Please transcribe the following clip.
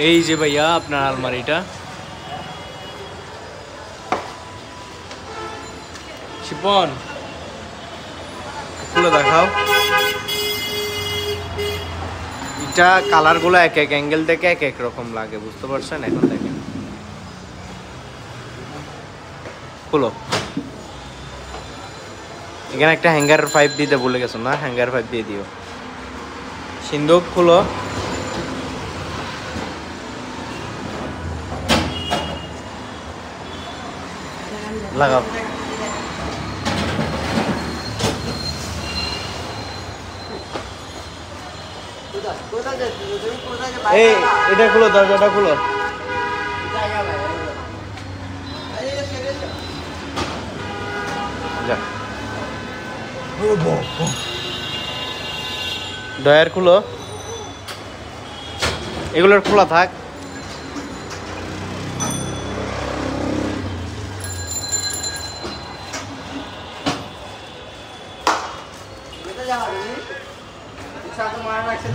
এই যে ভাইয়া আপনার আলমারিটা, শিপন খুলে দেখাও। এটা কালারগুলো এক এক অ্যাঙ্গেল থেকে এক এক রকম লাগে, বুঝতে পারছেন? এখন দেখেন, খুলো। এখানে একটা হ্যাঙ্গার পাইপ দিতে ভুলে গেছো না? হ্যাঙ্গার পাইপ দিয়ে দিও। সিন্দুক খুলো, লাগাও। এই এটা খুলো, দরজাটা খুলো। যা ডয়ার খুলো, এগুলোর খোলা থাক। মারা রাখছে,